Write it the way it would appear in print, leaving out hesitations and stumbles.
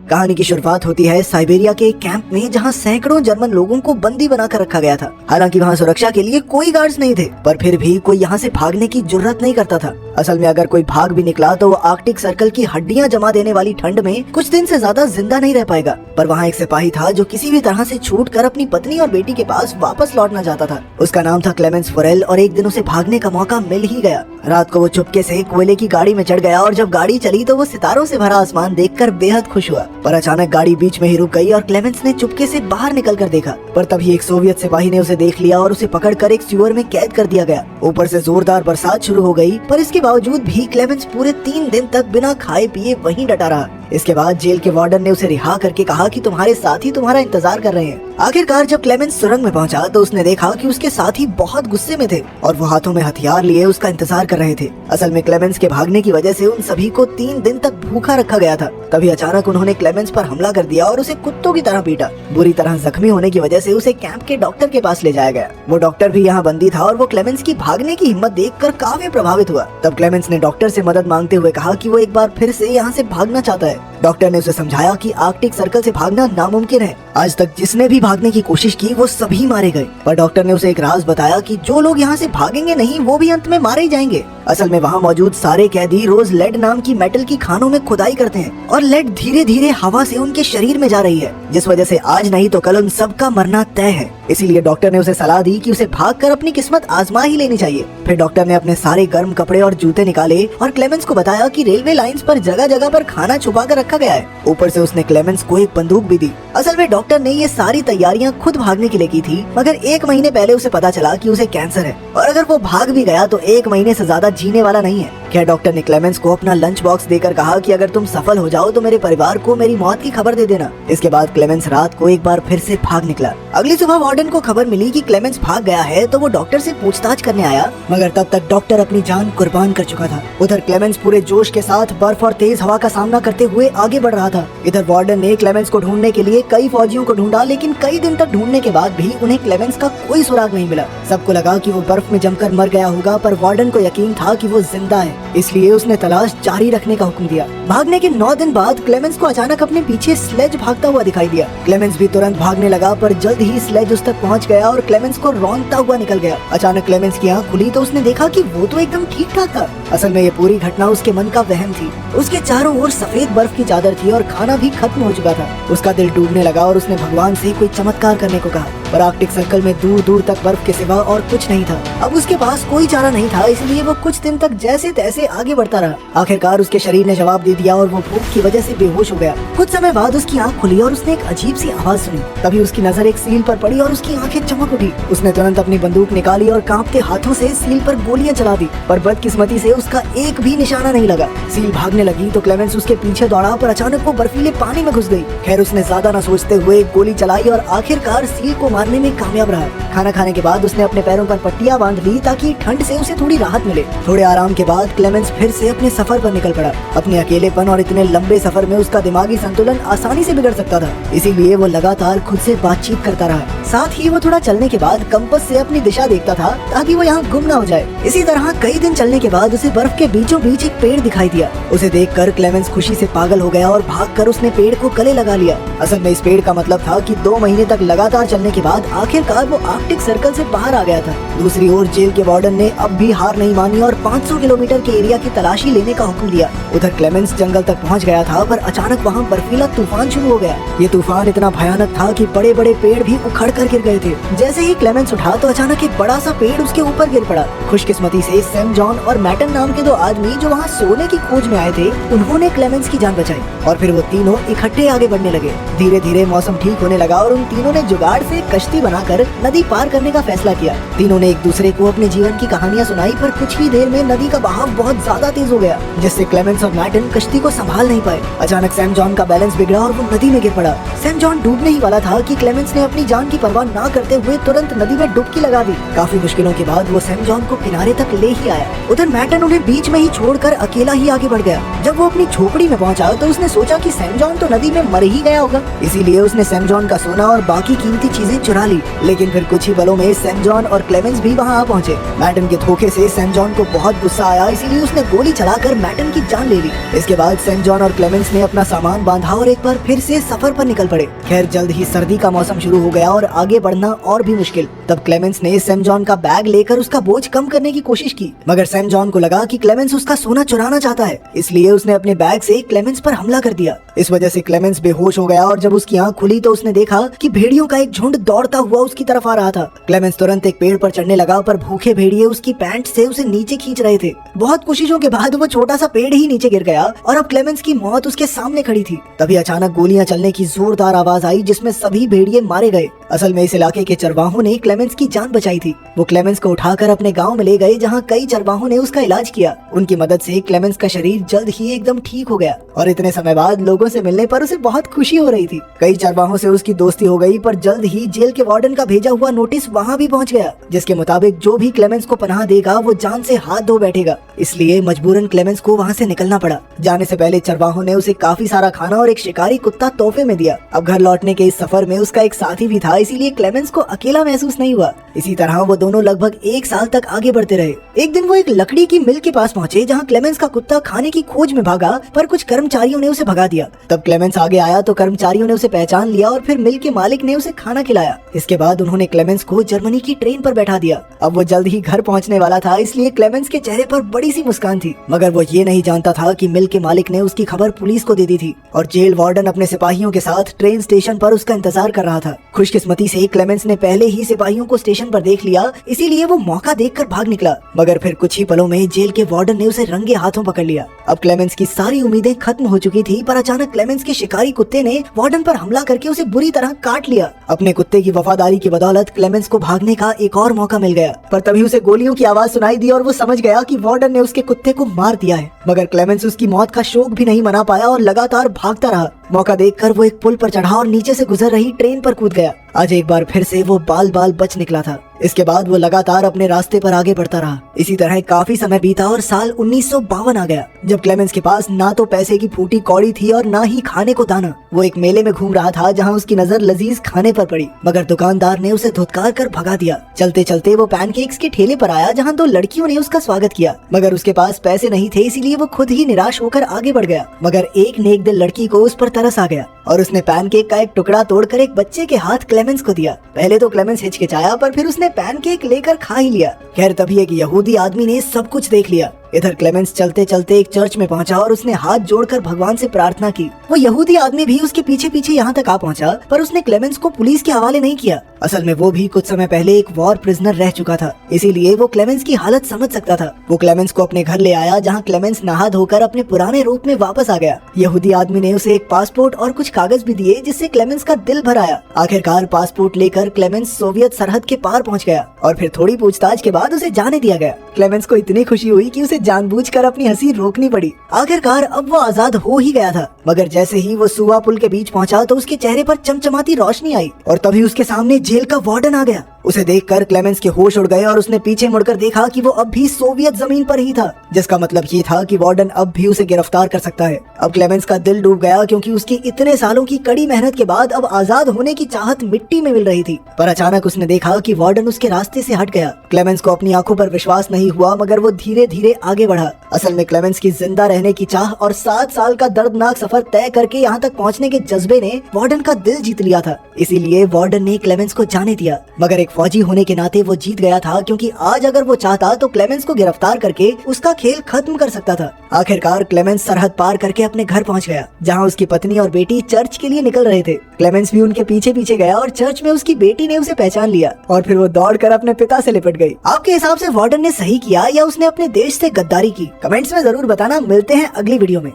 कहानी की शुरुआत होती है साइबेरिया के एक कैंप में, जहां सैकड़ों जर्मन लोगों को बंदी बनाकर रखा गया था। हालांकि वहां सुरक्षा के लिए कोई गार्ड्स नहीं थे, पर फिर भी कोई यहां से भागने की जुर्रत नहीं करता था। असल में अगर कोई भाग भी निकला तो वो आर्कटिक सर्कल की हड्डियां जमा देने वाली ठंड में कुछ दिन से ज्यादा जिंदा नहीं रह पाएगा। पर वहाँ एक सिपाही था जो किसी भी तरह से छूटकर अपनी पत्नी और बेटी के पास वापस लौटना चाहता था। उसका नाम था क्लेमेंस फोरेल और एक दिन उसे भागने का मौका मिल ही गया। रात को वो चुपके से कोयले की गाड़ी में चढ़ गया और जब गाड़ी चली तो वो सितारों से भरा आसमान देखकर बेहद खुश हुआ। पर अचानक गाड़ी बीच में ही रुक गई और क्लेमेंस ने चुपके से बाहर निकलकर देखा, पर तभी एक सोवियत सिपाही ने उसे देख लिया और उसे पकड़कर एक सीवर में कैद कर दिया गया। ऊपर से जोरदार बरसात शुरू हो गई, पर इसके बावजूद भी क्लेमेंस पूरे 3 दिन तक बिना खाए पिए वहीं डटा रहा। इसके बाद जेल के वार्डन ने उसे रिहा करके कहा कि तुम्हारे साथी तुम्हारा इंतजार कर रहे हैं। आखिरकार जब क्लेमेंस सुरंग में पहुंचा तो उसने देखा कि उसके साथी बहुत गुस्से में थे और वो हाथों में हथियार लिए उसका इंतजार कर रहे थे। असल में क्लेमेंस के भागने की वजह से उन सभी को 3 दिन तक भूखा रखा गया था। तभी अचानक उन्होंने क्लेमेंस पर हमला कर दिया और उसे कुत्तों की तरह पीटा। बुरी तरह जख्मी होने की वजह से उसे कैंप के डॉक्टर के पास ले जाया गया। वो डॉक्टर भी यहाँ बंदी था और वो क्लेमेंस की भागने की हिम्मत देखकर काफी प्रभावित हुआ। तब क्लेमेंस ने डॉक्टर से मदद मांगते हुए कहा कि वो एक बार फिर से यहाँ से भागना चाहता है। डॉक्टर ने उसे समझाया कि आर्कटिक सर्कल से भागना नामुमकिन है। आज तक जिसने भी भागने की कोशिश की वो सभी मारे गए। पर डॉक्टर ने उसे एक राज बताया कि जो लोग यहाँ से भागेंगे नहीं वो भी अंत में मारे ही जाएंगे। असल में वहाँ मौजूद सारे कैदी रोज लेड नाम की मेटल की खानों में खुदाई करते हैं और लेड धीरे धीरे हवा से उनके शरीर में जा रही है, जिस वजह से आज नहीं तो कल उन सबका मरना तय है। इसीलिए डॉक्टर ने उसे सलाह दी कि उसे भागकर अपनी किस्मत आजमा ही लेनी चाहिए। फिर डॉक्टर ने अपने सारे गर्म कपड़े और जूते निकाले और क्लेमेंस को बताया कि रेलवे लाइंस पर जगह जगह पर खाना छुपा कर रखा गया है। ऊपर से उसने क्लेमेंस को एक बंदूक भी दी। असल में डॉक्टर ने ये सारी तैयारियां खुद भागने के लिए की थी, मगर 1 महीने पहले उसे पता चला कि उसे कैंसर है और अगर वो भाग भी गया तो 1 महीने से ज्यादा जीने वाला नहीं है। क्या डॉक्टर ने क्लेमेंस को अपना लंच बॉक्स देकर कहा कि अगर तुम सफल हो जाओ तो मेरे परिवार को मेरी मौत की खबर दे देना। इसके बाद क्लेमेंस रात को एक बार फिर से भाग निकला। अगली सुबह वार्डन को खबर मिली कि क्लेमेंस भाग गया है तो वो डॉक्टर से पूछताछ करने आया, मगर तब तक डॉक्टर अपनी जान कुर्बान कर चुका था। उधर क्लेमेंस पूरे जोश के साथ बर्फ और तेज हवा का सामना करते हुए आगे बढ़ रहा था। इधर वार्डन ने क्लेमेंस को ढूंढने के लिए कई फौजियों को ढूंढा, लेकिन कई दिन तक ढूंढने के बाद भी उन्हें क्लेमेंस का कोई सुराग नहीं मिला। सबको लगा कि वो बर्फ में जमकर मर गया होगा, पर वार्डन को यकीन था कि वो जिंदा है, इसलिए उसने तलाश जारी रखने का हुक्म दिया। भागने के 9 दिन बाद क्लेमेंस को अचानक अपने पीछे स्लेज भागता हुआ दिखाई दिया। क्लेमेंस भी तुरंत भागने लगा, पर जल्द ही स्लेज उस तक पहुंच गया और क्लेमेंस को रौंदता हुआ निकल गया। अचानक क्लेमेंस की आंख खुली तो उसने देखा कि वो तो एकदम ठीक ठाक था। असल में ये पूरी घटना उसके मन का वहम थी। उसके चारों ओर सफेद बर्फ की चादर थी और खाना भी खत्म हो चुका था। उसका दिल डूबने लगा और उसने भगवान से कोई चमत्कार करने को कहा, पर आर्कटिक सर्कल में दूर दूर तक बर्फ के सिवा और कुछ नहीं था। अब उसके पास कोई चारा नहीं था, इसलिए वो कुछ दिन तक जैसे तैसे आगे बढ़ता रहा। आखिरकार उसके शरीर ने जवाब दे दिया और वो भूख की वजह से बेहोश हो गया। कुछ समय बाद उसकी आंख खुली और उसने एक अजीब सी आवाज सुनी। तभी उसकी नजर एक सील पर पड़ी और उसकी आंखें चमक उठी। उसने तुरंत अपनी बंदूक निकाली और कांपते हाथों से सील पर गोलियां चला दी, पर बदकिस्मती से उसका एक भी निशाना नहीं लगा। सील भागने लगी तो क्लेमेंस उसके पीछे दौड़ा, पर अचानक वो बर्फीले पानी में घुस गई। खैर उसने ज्यादा न सोचते हुए गोली चलाई और आखिरकार सील को मारने में कामयाब रहा। खाना खाने के बाद उसने अपने पैरों पर पट्टियां बांध ली ताकि ठंड से उसे थोड़ी राहत मिले। थोड़े आराम के बाद क्लेमेंस फिर से अपने सफर पर निकल पड़ा। अपने अकेलेपन और इतने लंबे सफर में उसका दिमागी संतुलन आसानी से बिगड़ सकता था, इसीलिए वो लगातार खुद से बातचीत करता रहा। साथ ही वो थोड़ा चलने के बाद कंपास से अपनी दिशा देखता था ताकि वो यहाँ गुम न हो जाए। इसी तरह कई दिन चलने के बाद उसे बर्फ के बीचों बीच एक पेड़ दिखाई दिया। उसे देखकर क्लेमेंस खुशी से पागल हो गया और भागकर उसने पेड़ को गले लगा लिया। असल में इस पेड़ का मतलब था कि 2 महीने तक लगातार चलने के बाद आखिरकार वो आर्कटिक सर्कल से बाहर आ गया था। दूसरी ओर जेल के वार्डन ने अब भी हार नहीं मानी और 500 किलोमीटर के एरिया की तलाशी लेने का हुक्म दिया। उधर क्लेमेंस जंगल तक पहुंच गया था, पर अचानक वहां बर्फीला तूफान शुरू हो गया। ये तूफान इतना भयानक था कि बड़े बड़े पेड़ भी उखड़ कर गिर गए थे। जैसे ही क्लेमेंस उठा तो अचानक एक बड़ा सा पेड़ उसके ऊपर गिर पड़ा। खुशकिस्मती से सैम जॉन और मैटन नाम के 2 आदमी जो वहाँ सोने की खोज में आए थे, उन्होंने क्लेमेंस की जान बचाई और फिर वो तीनों इकट्ठे आगे बढ़ने लगे। धीरे धीरे मौसम ठीक होने लगा और उन तीनों ने जुगाड़ से कश्ती बनाकर नदी पार करने का फैसला किया। तीनों ने एक दूसरे को अपने जीवन की कहानियां सुनाई, पर कुछ ही देर में नदी का बहाव बहुत ज्यादा तेज हो गया, जिससे क्लेमेंस और मैटन कश्ती को संभाल नहीं पाए। अचानक सैम जॉन का बैलेंस बिगड़ा और वो नदी में गिर पड़ा। सैम जॉन डूबने ही वाला था कि क्लेमेंस ने अपनी जान की परवाह ना करते हुए तुरंत नदी में डुबकी लगा दी। काफी मुश्किलों के बाद वो सैम जॉन को किनारे तक ले ही आया। उधर मैटन उन्हें बीच में ही छोड़कर अकेला ही आगे बढ़ गया। जब वो अपनी झोपड़ी में पहुंचा तो उसने सोचा कि सैम जॉन तो नदी में मर ही गया होगा, इसीलिए उसने सैम जॉन का सोना और बाकी कीमती चीजें चुरा ली। लेकिन फिर कुछ ही पलों में सैम जॉन और क्लेमेंस भी वहाँ आ पहुँचे। मैटन के धोखे से सैम जॉन को बहुत गुस्सा आया, इसीलिए उसने गोली चलाकर मैटन की जान ले ली। इसके बाद सैम जॉन और क्लेमेंस ने अपना सामान बांधा और एक बार फिर से सफर पर निकल पड़े। खैर जल्द ही सर्दी का मौसम शुरू हो गया और आगे बढ़ना और भी मुश्किल। तब क्लेमेंस ने सैम जॉन का बैग लेकर उसका बोझ कम करने की कोशिश की, मगर सैम जॉन को लगा कि क्लेमेंस उसका सोना चुराना चाहता है, इसलिए उसने अपने बैग से क्लेमेंस पर हमला कर दिया। इस वजह से क्लेमेंस बेहोश हो गया और जब उसकी आंख खुली तो उसने देखा कि भेड़ियों का एक झुंड दौड़ता हुआ उसकी तरफ आ रहा था। क्लेमेंस तुरंत एक पेड़ पर चढ़ने लगा, पर भूखे भेड़िए उसकी पैंट से उसे नीचे खींच रहे थे। बहुत कोशिशों के बाद वो छोटा सा पेड़ ही नीचे गिर गया और अब क्लेमेंस की मौत उसके सामने खड़ी थी। तभी अचानक गोलियां चलने की जोरदार आवाज आई, जिसमें सभी भेड़िए मारे गए। असल में इस इलाके के चरवाहों ने क्लेमेंस की जान बचाई थी। वो क्लेमेंस को उठाकर अपने गांव में ले गए, जहां कई चरवाहों ने उसका इलाज किया। उनकी मदद से क्लेमेंस का शरीर जल्द ही एकदम ठीक हो गया और इतने समय बाद लोगों से मिलने पर उसे बहुत खुशी हो रही थी। कई चरवाहों से उसकी दोस्ती हो गई, पर जल्द ही जेल के वार्डन का भेजा हुआ नोटिस वहाँ भी पहुँच गया, जिसके मुताबिक जो भी क्लेमेंस को पनाह देगा वो जान से हाथ धो बैठेगा। इसलिए मजबूरन क्लेमेंस को वहाँ से निकलना पड़ा। जाने से पहले चरवाहों ने उसे काफी सारा खाना और एक शिकारी कुत्ता तोहफे में दिया। अब घर लौटने के इस सफर में उसका एक साथी भी था, इसीलिए क्लेमेंस को अकेला महसूस नहीं हुआ। इसी तरह वो दोनों लगभग 1 साल तक आगे बढ़ते रहे। एक दिन वो एक लकड़ी की मिल के पास पहुंचे, जहां क्लेमेंस का कुत्ता खाने की खोज में भागा, पर कुछ कर्मचारियों ने उसे भगा दिया। तब क्लेमेंस आगे आया तो कर्मचारियों ने उसे पहचान लिया और फिर मिल के मालिक ने उसे खाना खिलाया। इसके बाद उन्होंने क्लेमेंस को जर्मनी की ट्रेन पर बैठा दिया। अब वो जल्द ही घर पहुँचने वाला था, इसलिए क्लेमेंस के चेहरे पर बड़ी सी मुस्कान थी, मगर वो ये नहीं जानता था कि मिल के मालिक ने उसकी खबर पुलिस को दे दी थी और जेल वार्डन अपने सिपाहियों के साथ ट्रेन स्टेशन पर उसका इंतजार कर रहा था। खुशकिस्मती से क्लेमेंस ने पहले ही सिपाहियों को स्टेशन पर देख लिया, इसीलिए वो मौका देखकर भाग निकला, मगर फिर कुछ ही पलों में जेल के वार्डन ने उसे रंगे हाथों पकड़ लिया। अब क्लेमेंस की सारी उम्मीदें खत्म हो चुकी थी, पर अचानक क्लेमेंस के शिकारी कुत्ते ने वार्डन पर हमला करके उसे बुरी तरह काट लिया। अपने कुत्ते की वफादारी की बदौलत क्लेमेंस को भागने का एक और मौका मिल गया, पर तभी उसे गोलियों की आवाज सुनाई दी और वो समझ गया कि वार्डन ने उसके कुत्ते को मार दिया है। मगर क्लेमेंस उसकी मौत का शोक भी नहीं मना पाया और लगातार भागता रहा। मौका देखकर वो एक पुल पर चढ़ा और नीचे से गुजर रही ट्रेन पर कूद गया। आज एक बार फिर से वो बाल बाल बच निकला था। इसके बाद वो लगातार अपने रास्ते पर आगे बढ़ता रहा। इसी तरह काफी समय बीता और साल 1952 आ गया, जब क्लेमेंस के पास ना तो पैसे की फूटी कौड़ी थी और ना ही खाने को दाना। वो एक मेले में घूम रहा था, जहाँ उसकी नजर लजीज खाने पर पड़ी, मगर दुकानदार ने उसे धुतकार कर भगा दिया। चलते चलते वो पैनकेक्स के ठेले पर आया, जहाँ 2 लड़कियों ने उसका स्वागत किया, मगर उसके पास पैसे नहीं थे, इसीलिए वो खुद ही निराश होकर आगे बढ़ गया। मगर एक नेक दिल लड़की को उस पर तरस आ गया और उसने पैनकेक का एक टुकड़ा तोड़कर एक बच्चे के हाथ क्लेमेंस को दिया। पहले तो क्लेमेंस हिचकिचाया, पर फिर उसने पैनकेक लेकर खा ही लिया। खैर तभी एक यहूदी आदमी ने सब कुछ देख लिया। इधर क्लेमेंस चलते चलते एक चर्च में पहुंचा और उसने हाथ जोड़कर भगवान से प्रार्थना की। वो यहूदी आदमी भी उसके पीछे पीछे यहाँ तक आ पहुंचा, पर उसने क्लेमेंस को पुलिस के हवाले नहीं किया। असल में वो भी कुछ समय पहले एक वॉर प्रिजनर रह चुका था, इसीलिए वो क्लेमेंस की हालत समझ सकता था। वो क्लेमेंस को अपने घर ले आया, जहाँ क्लेमेंस नहा धोकर अपने पुराने रूप में वापस आ गया। यहूदी आदमी ने उसे एक पासपोर्ट और कुछ कागज भी दिए, जिससे क्लेमेंस का दिल भर आया। आखिरकार पासपोर्ट लेकर क्लेमेंस सोवियत सरहद के पार पहुँच गया और फिर थोड़ी पूछताछ के बाद उसे जाने दिया गया। क्लेमेंस को इतनी खुशी हुई कि उसे जानबूझकर अपनी हंसी रोकनी पड़ी। आखिरकार अब वो आजाद हो ही गया था, मगर जैसे ही वो सुवा पुल के बीच पहुंचा तो उसके चेहरे पर चमचमाती रोशनी आई और तभी उसके सामने जेल का वार्डन आ गया। उसे देखकर क्लेमेंस के होश उड़ गए और उसने पीछे मुड़कर देखा कि वो अब भी सोवियत जमीन पर ही था, जिसका मतलब ये था कि वार्डन अब भी उसे गिरफ्तार कर सकता है। अब क्लेमेंस का दिल डूब गया, क्योंकि उसकी इतने सालों की कड़ी मेहनत के बाद अब आजाद होने की चाहत मिट्टी में मिल रही थी। पर अचानक उसने देखा कि वार्डन उसके रास्ते से हट गया। क्लेमेंस को अपनी आंखों पर विश्वास नहीं हुआ, मगर वो धीरे धीरे आगे बढ़ा। असल में क्लेमेंस की जिंदा रहने की चाह और 7 साल का दर्दनाक सफर तय करके यहाँ तक पहुँचने के जज्बे ने वार्डन का दिल जीत लिया था। इसीलिए वार्डन ने क्लेमेंस को जाने दिया, मगर एक फौजी होने के नाते वो जीत गया था, क्योंकि आज अगर वो चाहता तो क्लेमेंस को गिरफ्तार करके उसका खेल खत्म कर सकता था। आखिरकार क्लेमेंस सरहद पार करके अपने घर पहुंच गया, जहां उसकी पत्नी और बेटी चर्च के लिए निकल रहे थे। क्लेमेंस भी उनके पीछे पीछे गया और चर्च में उसकी बेटी ने उसे पहचान लिया और फिर वो दौड़कर अपने पिता से लिपट गई। आपके हिसाब से वार्डन ने सही किया या उसने अपने देश से गद्दारी की? कमेंट्स में जरूर बताना। मिलते हैं अगली वीडियो में।